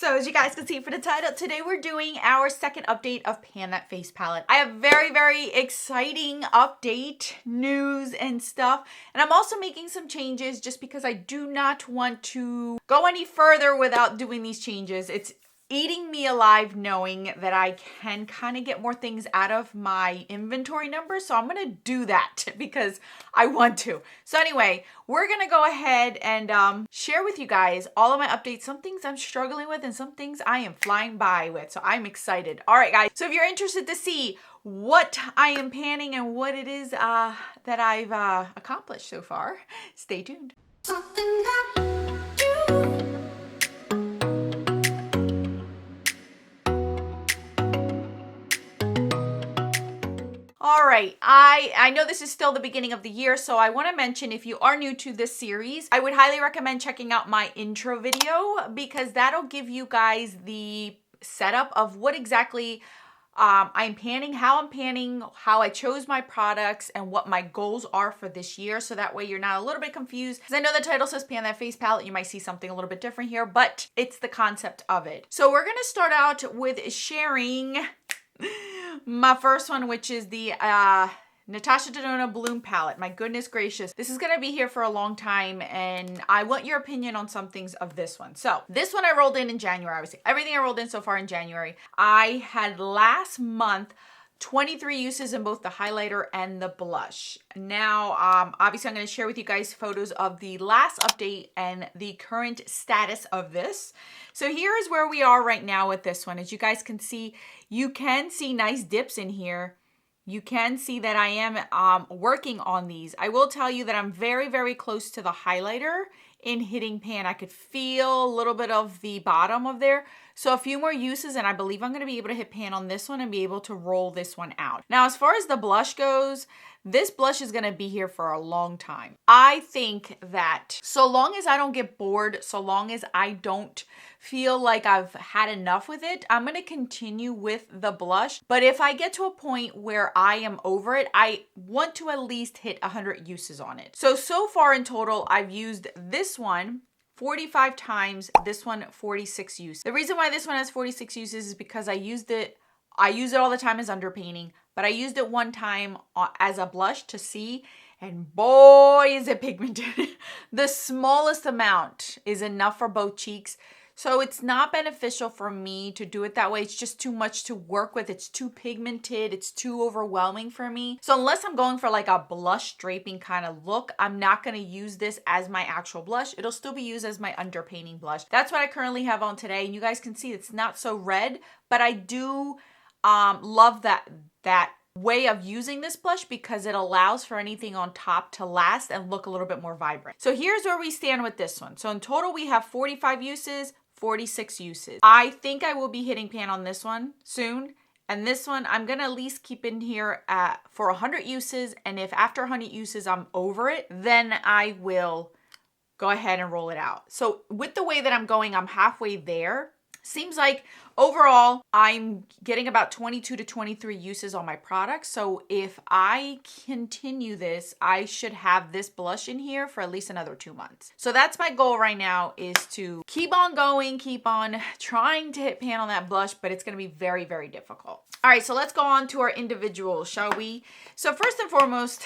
So as you guys can see for the title, today we're doing our second update of Pan That Face palette. I have very exciting update news and stuff. And I'm also making some changes just because I do not want to go any further without doing these changes. It's eating me alive knowing that I can kind of get more things out of my inventory numbers. So I'm going to do that because I want to. So anyway, we're going to go ahead and share with you guys all of my updates. Some things I'm struggling with and some things I am flying by with. So I'm excited. All right, guys. So if you're interested to see what I am panning and what it is that I've accomplished so far, stay tuned. All right, I know this is still the beginning of the year, so I want to mention if you are new to this series, I would highly recommend checking out my intro video because that'll give you guys the setup of what exactly I'm panning, how I'm panning, how I chose my products, and what my goals are for this year. So that way you're not a little bit confused. Because I know the title says Pan That Face palette. You might see something a little bit different here, but it's the concept of it. So we're going to start out with sharing my first one, which is the Natasha Denona Bloom palette. My goodness gracious. This is going to be here for a long time, and I want your opinion on some things of this one. So this one I rolled in January. Obviously, everything I rolled in so far in January. I had last month 23 uses in both the highlighter and the blush. Now, obviously I'm going to share with you guys photos of the last update and the current status of this. So here is where we are right now with this one. As you guys can see, you can see nice dips in here. You can see that I am working on these. I will tell you that I'm very close to the highlighter in hitting pan. I could feel a little bit of the bottom of there. So a few more uses and I believe I'm going to be able to hit pan on this one and be able to roll this one out. Now, as far as the blush goes, this blush is going to be here for a long time. I think that so long as I don't get bored, so long as I don't feel like I've had enough with it, I'm going to continue with the blush. But if I get to a point where I am over it, I want to at least hit 100 uses on it. So far in total, I've used this one 45 times, this one 46 uses. The reason why this one has 46 uses is because I use it all the time as underpainting, but I used it one time as a blush to see, and boy, is it pigmented. The smallest amount is enough for both cheeks. So it's not beneficial for me to do it that way. It's just too much to work with. It's too pigmented. It's too overwhelming for me. So unless I'm going for like a blush draping kind of look, I'm not going to use this as my actual blush. It'll still be used as my underpainting blush. That's what I currently have on today. And you guys can see it's not so red, but I do love that way of using this blush because it allows for anything on top to last and look a little bit more vibrant. So here's where we stand with this one. So in total, we have 45 uses, 46 uses. I think I will be hitting pan on this one soon. And this one, I'm going to at least keep in here for 100 uses. And if after 100 uses, I'm over it, then I will go ahead and roll it out. So with the way that I'm going, I'm halfway there. Seems like overall, I'm getting about 22 to 23 uses on my products. So if I continue this, I should have this blush in here for at least another 2 months. So that's my goal right now, is to keep on going, keep on trying to hit pan on that blush, but it's going to be very difficult. All right, so let's go on to our individuals, shall we? So first and foremost,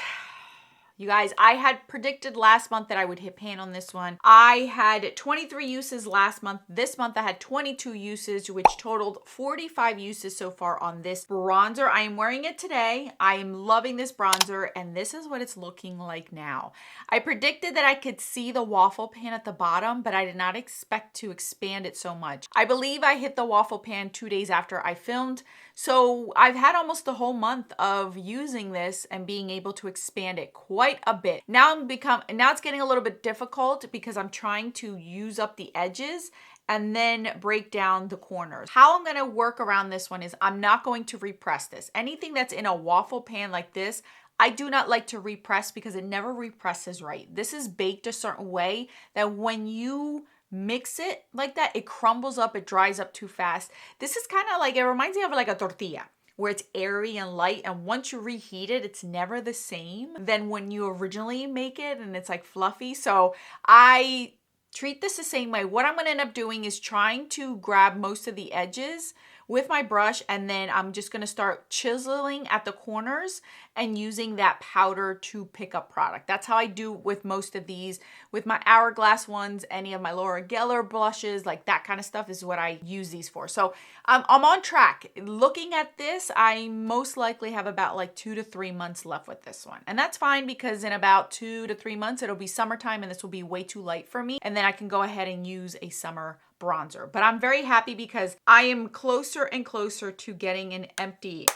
you guys, I had predicted last month that I would hit pan on this one. I had 23 uses last month. This month I had 22 uses, which totaled 45 uses so far on this bronzer. I am wearing it today. I am loving this bronzer, and this is what it's looking like now. I predicted that I could see the waffle pan at the bottom, but I did not expect to expand it so much. I believe I hit the waffle pan 2 days after I filmed. So I've had almost the whole month of using this and being able to expand it quite a bit. Now it's getting a little bit difficult because I'm trying to use up the edges and then break down the corners. How I'm going to work around this one is I'm not going to repress this. Anything that's in a waffle pan like this, I do not like to repress because it never represses right. This is baked a certain way that when you mix it like that, it crumbles up, it dries up too fast. This is kind of like, it reminds me of like a tortilla, where it's airy and light, and once you reheat it, it's never the same than when you originally make it and it's like fluffy. So I treat this the same way. What I'm gonna end up doing is trying to grab most of the edges with my brush, and then I'm just gonna start chiseling at the corners and using that powder to pick up product. That's how I do with most of these. With my Hourglass ones, any of my Laura Geller blushes, like that kind of stuff is what I use these for. So I'm on track. Looking at this, I most likely have about like 2 to 3 months left with this one. And that's fine because in about 2 to 3 months, it'll be summertime and this will be way too light for me. And then I can go ahead and use a summer bronzer. But I'm very happy because I am closer and closer to getting an empty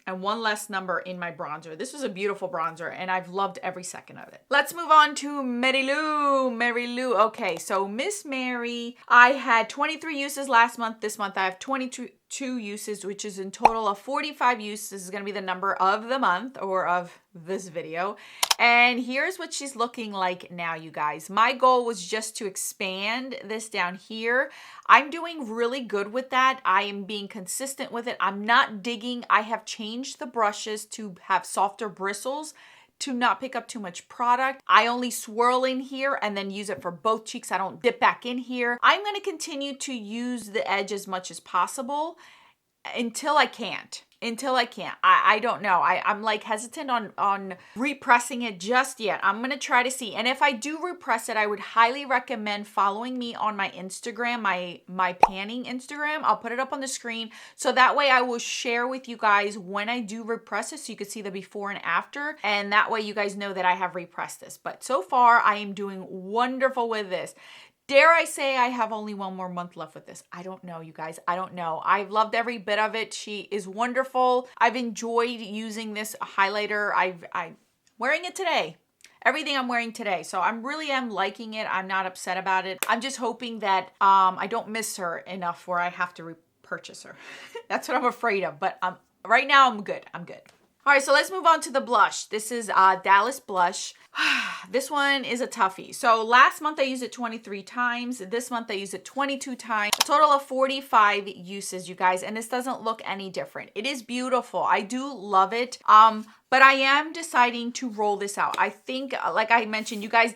and one less number in my bronzer. This was a beautiful bronzer and I've loved every second of it. Let's move on to Mary Lou. Mary Lou. Okay, so Miss Mary, I had 23 uses last month. This month I have 22 uses, which is in total of 45 uses. This is gonna be the number of the month or of this video. And here's what she's looking like now, you guys. My goal was just to expand this down here. I'm doing really good with that. I am being consistent with it. I'm not digging. I have changed the brushes to have softer bristles to not pick up too much product. I only swirl in here and then use it for both cheeks. I don't dip back in here. I'm gonna continue to use the edge as much as possible until I can't. I don't know. I'm like hesitant on repressing it just yet. I'm going to try to see. And if I do repress it, I would highly recommend following me on my Instagram, my panning Instagram. I'll put it up on the screen. So that way I will share with you guys when I do repress it so you can see the before and after. And that way you guys know that I have repressed this. But so far I am doing wonderful with this. Dare I say I have only 1 more month left with this? I don't know, you guys. I don't know. I've loved every bit of it. She is wonderful. I've enjoyed using this highlighter. I'm wearing it today. Everything I'm wearing today. So I really am liking it. I'm not upset about it. I'm just hoping that I don't miss her enough where I have to repurchase her. That's what I'm afraid of. But right now I'm good. I'm good. All right, so let's move on to the blush. This is Dallas Blush. This one is a toughie. So last month I used it 23 times. This month I used it 22 times. A total of 45 uses, you guys, and this doesn't look any different. It is beautiful. I do love it. But I am deciding to roll this out. I think, like I mentioned, you guys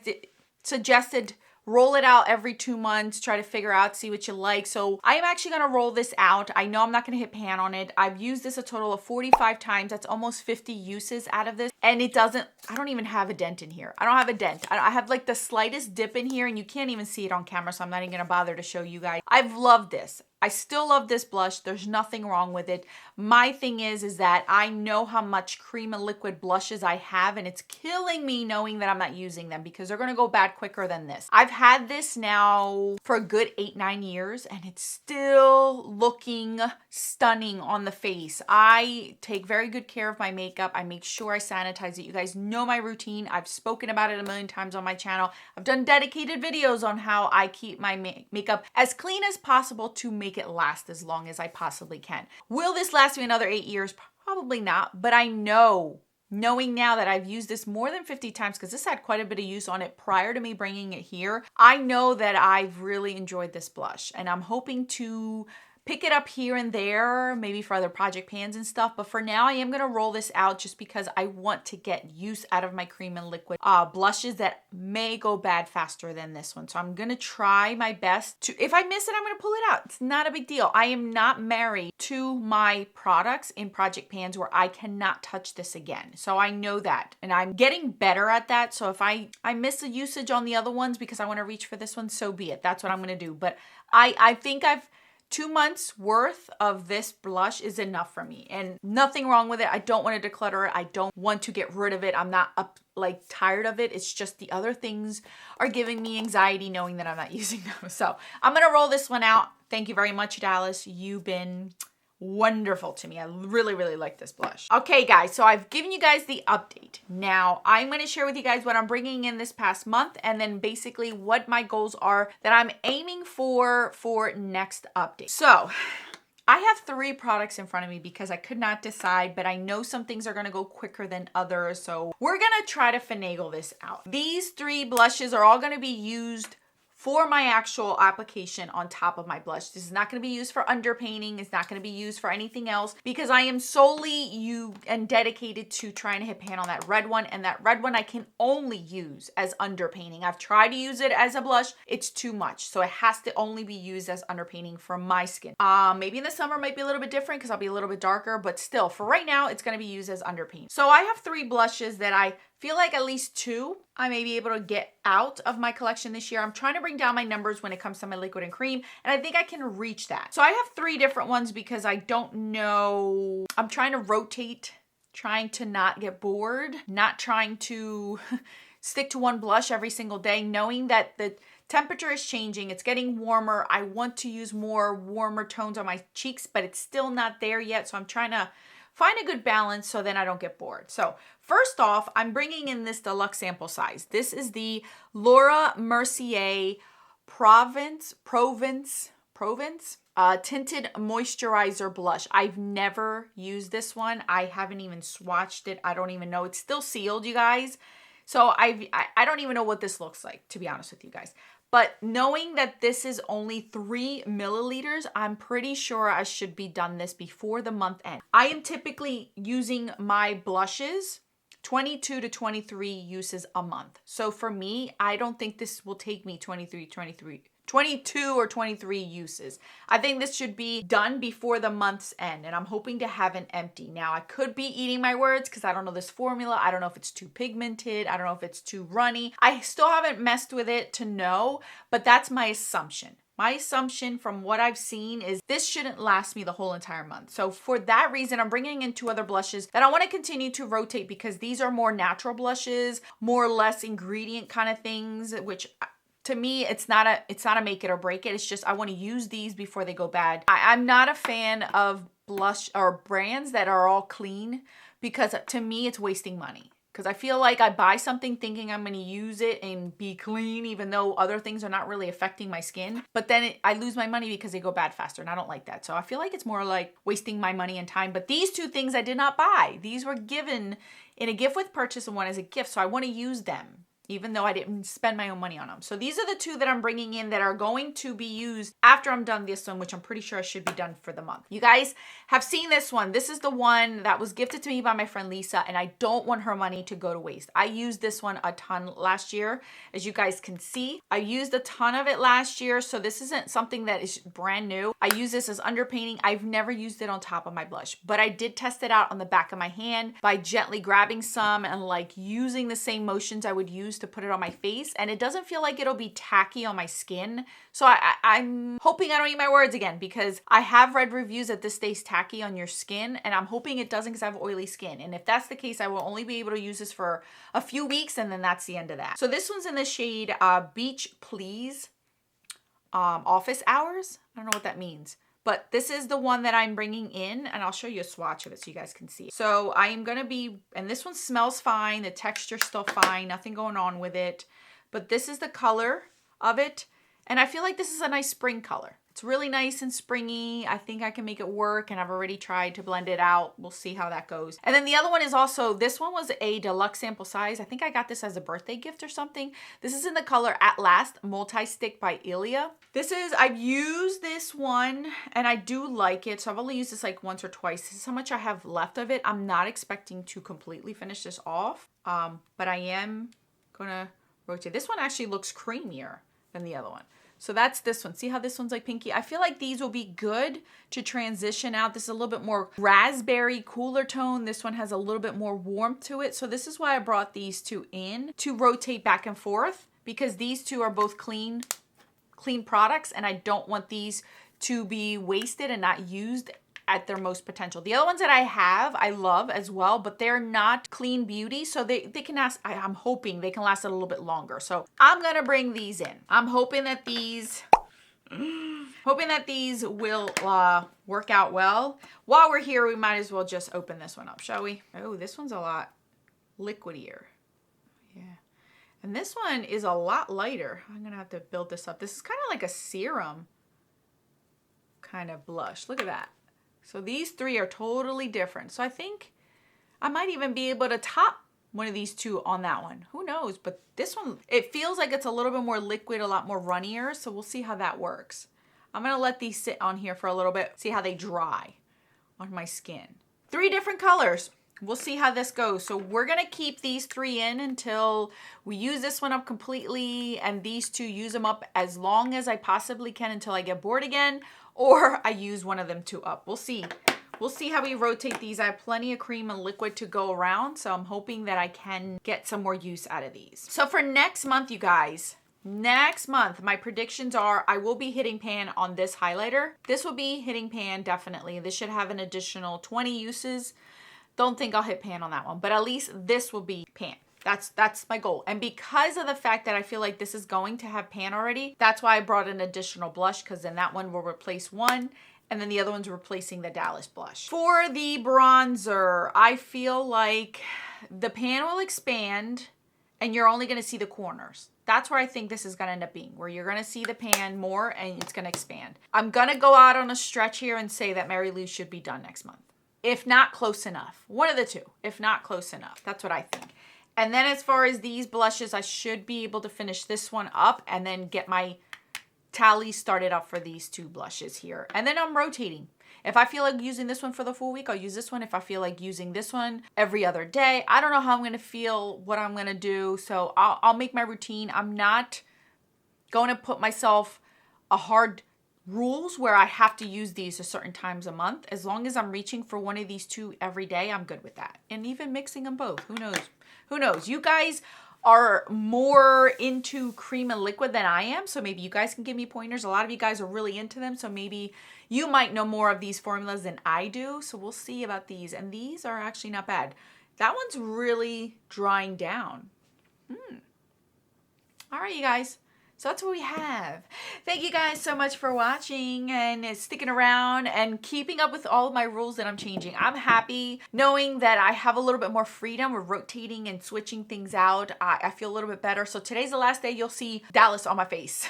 suggested roll it out every 2 months, try to figure out, see what you like. So I am actually gonna roll this out. I know I'm not gonna hit pan on it. I've used this a total of 45 times. That's almost 50 uses out of this. And it doesn't, I don't even have a dent in here. I don't have a dent. I have like the slightest dip in here and you can't even see it on camera. So I'm not even gonna bother to show you guys. I've loved this. I still love this blush. There's nothing wrong with it. My thing is that I know how much cream and liquid blushes I have and it's killing me knowing that I'm not using them because they're gonna go bad quicker than this. I've had this now for a good 8-9 years and it's still looking stunning on the face. I take very good care of my makeup. I make sure I sanitize it. You guys know my routine. I've spoken about it a million times on my channel. I've done dedicated videos on how I keep my makeup as clean as possible to make it last as long as I possibly can. Will this last me another 8 years? Probably not, but I know, knowing now that I've used this more than 50 times, because this had quite a bit of use on it prior to me bringing it here, I know that I've really enjoyed this blush and I'm hoping to pick it up here and there, maybe for other project pans and stuff. But for now, I am going to roll this out just because I want to get use out of my cream and liquid blushes that may go bad faster than this one. So I'm going to try my best to, if I miss it, I'm going to pull it out. It's not a big deal. I am not married to my products in project pans where I cannot touch this again. So I know that and I'm getting better at that. So if I miss the usage on the other ones because I want to reach for this one, so be it. That's what I'm going to do. But I think 2 months worth of this blush is enough for me and nothing wrong with it. I don't want to declutter it. I don't want to get rid of it. I'm not tired of it. It's just the other things are giving me anxiety knowing that I'm not using them. So I'm going to roll this one out. Thank you very much, Dallas. You've been wonderful to me. I really, really like this blush. Okay, guys, so I've given you guys the update. Now, I'm going to share with you guys what I'm bringing in this past month and then basically what my goals are that I'm aiming for next update. So, I have 3 products in front of me because I could not decide, but I know some things are going to go quicker than others. So, we're going to try to finagle this out. These 3 blushes are all going to be used for my actual application on top of my blush. This is not going to be used for underpainting. It's not going to be used for anything else because I am solely dedicated to trying to hit pan on that red one, and that red one I can only use as underpainting. I've tried to use it as a blush. It's too much. So it has to only be used as underpainting for my skin. Maybe in the summer might be a little bit different because I'll be a little bit darker, but still for right now, it's going to be used as underpaint. So I have 3 blushes that I feel like at least 2 I may be able to get out of my collection this year. I'm trying to bring down my numbers when it comes to my liquid and cream, and I think I can reach that. So I have 3 different ones because I don't know. I'm trying to rotate, trying to not get bored, not trying to stick to one blush every single day, knowing that the temperature is changing. It's getting warmer. I want to use more warmer tones on my cheeks, but it's still not there yet. So I'm trying to find a good balance so then I don't get bored. So first off, I'm bringing in this deluxe sample size. This is the Laura Mercier Provence tinted moisturizer blush. I've never used this one. I haven't even swatched it. I don't even know. It's still sealed, you guys. So I don't even know what this looks like, to be honest with you guys. But knowing that this is only 3 milliliters, I'm pretty sure I should be done this before the month end. I am typically using my blushes 22 to 23 uses a month. So for me, I don't think this will take me 22 or 23 uses. I think this should be done before the month's end, and I'm hoping to have an empty. Now, I could be eating my words because I don't know this formula. I don't know if it's too pigmented. I don't know if it's too runny. I still haven't messed with it to know, but that's my assumption. My assumption from what I've seen is this shouldn't last me the whole entire month. So for that reason, I'm bringing in 2 other blushes that I want to continue to rotate because these are more natural blushes, more or less ingredient kind of things, which to me, it's not a make it or break it. It's just I want to use these before they go bad. I'm not a fan of blush or brands that are all clean because to me, it's wasting money. Because I feel like I buy something thinking I'm going to use it and be clean, even though other things are not really affecting my skin. But then I lose my money because they go bad faster, and I don't like that. So I feel like it's more like wasting my money and time. But these 2 things I did not buy. These were given in a gift with purchase and one as a gift. So I want to use them, even though I didn't spend my own money on them. So these are the 2 that I'm bringing in that are going to be used after I'm done this one, which I'm pretty sure I should be done for the month. You guys have seen this one. This is the one that was gifted to me by my friend Lisa, and I don't want her money to go to waste. I used this one a ton last year, as you guys can see. I used a ton of it last year, so this isn't something that is brand new. I use this as underpainting. I've never used it on top of my blush, but I did test it out on the back of my hand by gently grabbing some and like using the same motions I would use to put it on my face, and it doesn't feel like it'll be tacky on my skin. So I'm hoping I don't eat my words again because I have read reviews that this stays tacky on your skin, and I'm hoping it doesn't because I have oily skin. And if that's the case, I will only be able to use this for a few weeks, and then that's the end of that. So this one's in the shade Beach Please Office Hours. I don't know what that means. But this is the one that I'm bringing in, and I'll show you a swatch of it so you guys can see. So I am going to be, and this one smells fine. The texture's still fine. Nothing going on with it. But this is the color of it. And I feel like this is a nice spring color. It's really nice and springy. I think I can make it work, and I've already tried to blend it out. We'll see how that goes. And then the other one is also, this one was a deluxe sample size. I think I got this as a birthday gift or something. This is in the color At Last Multi-Stick by Ilia. I've used this one and I do like it. So I've only used this like once or twice. This is how much I have left of it. I'm not expecting to completely finish this off, but I am gonna rotate. This one actually looks creamier than the other one. So that's this one. See how this one's like pinky? I feel like these will be good to transition out. This is a little bit more raspberry, cooler tone. This one has a little bit more warmth to it. So this is why I brought these 2 in to rotate back and forth, because these 2 are both clean products, and I don't want these to be wasted and not used at their most potential. The other ones that I have, I love as well, but they're not clean beauty, so they can last, I'm hoping they can last a little bit longer. So I'm gonna bring these in. I'm hoping that these will work out well. While we're here, we might as well just open this one up, shall we? Oh, this one's a lot liquidier. Yeah. And this one is a lot lighter. I'm gonna have to build this up. This is kind of like a serum kind of blush. Look at that. So these 3 are totally different. So I think I might even be able to top one of these two on that one. Who knows? But this one, it feels like it's a little bit more liquid, a lot more runnier. So we'll see how that works. I'm going to let these sit on here for a little bit, see how they dry on my skin. 3 different colors. We'll see how this goes. So we're going to keep these 3 in until we use this one up completely, and these 2 use them up as long as I possibly can until I get bored again, or I use one of them 2 up. We'll see. We'll see how we rotate these. I have plenty of cream and liquid to go around, so I'm hoping that I can get some more use out of these. So for next month, you guys, next month, my predictions are I will be hitting pan on this highlighter. This will be hitting pan definitely. This should have an additional 20 uses. Don't think I'll hit pan on that one, but at least this will be pan. That's my goal. And because of the fact that I feel like this is going to have pan already, that's why I brought an additional blush, because then that one will replace one, and then the other one's replacing the Dallas blush. For the bronzer, I feel like the pan will expand and you're only gonna see the corners. That's where I think this is gonna end up being, where you're gonna see the pan more and it's gonna expand. I'm gonna go out on a stretch here and say that Mary Lou should be done next month. If not close enough. One of the two, if not close enough. That's what I think. And then as far as these blushes, I should be able to finish this one up and then get my tally started up for these 2 blushes here. And then I'm rotating. If I feel like using this one for the full week, I'll use this one. If I feel like using this one every other day, I don't know how I'm going to feel, what I'm going to do. So I'll make my routine. I'm not going to put myself a hard rules where I have to use these a certain times a month. As long as I'm reaching for one of these 2 every day, I'm good with that. And even mixing them both, who knows? Who knows? You guys are more into cream and liquid than I am, so maybe you guys can give me pointers. A lot of you guys are really into them, so maybe you might know more of these formulas than I do. So we'll see about these. And these are actually not bad. That one's really drying down. All right, you guys. So that's what we have. Thank you guys so much for watching and sticking around and keeping up with all of my rules that I'm changing. I'm happy knowing that I have a little bit more freedom. We're rotating and switching things out. I feel a little bit better. So today's the last day you'll see Dallas on my face.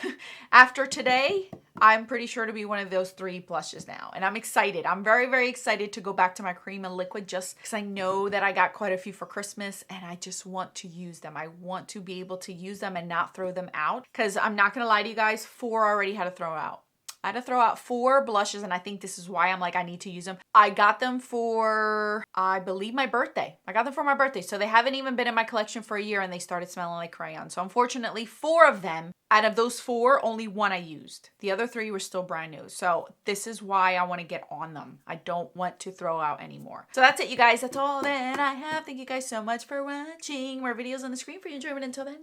After today, I'm pretty sure to be one of those 3 blushes now. And I'm excited. I'm very, very excited to go back to my cream and liquid just because I know that I got quite a few for Christmas and I just want to use them. I want to be able to use them and not throw them out, because I'm not going to lie to you guys, 4 already had to throw out. I had to throw out 4 blushes, and I think this is why I'm like, I need to use them. I got them for, I believe, my birthday. I got them for my birthday, so they haven't even been in my collection for a year, and they started smelling like crayon. So unfortunately, 4 of them, out of those 4, only 1 I used. The other 3 were still brand new. So this is why I want to get on them. I don't want to throw out anymore. So that's it, you guys. That's all that I have. Thank you guys so much for watching. More videos on the screen for your enjoyment. Until then,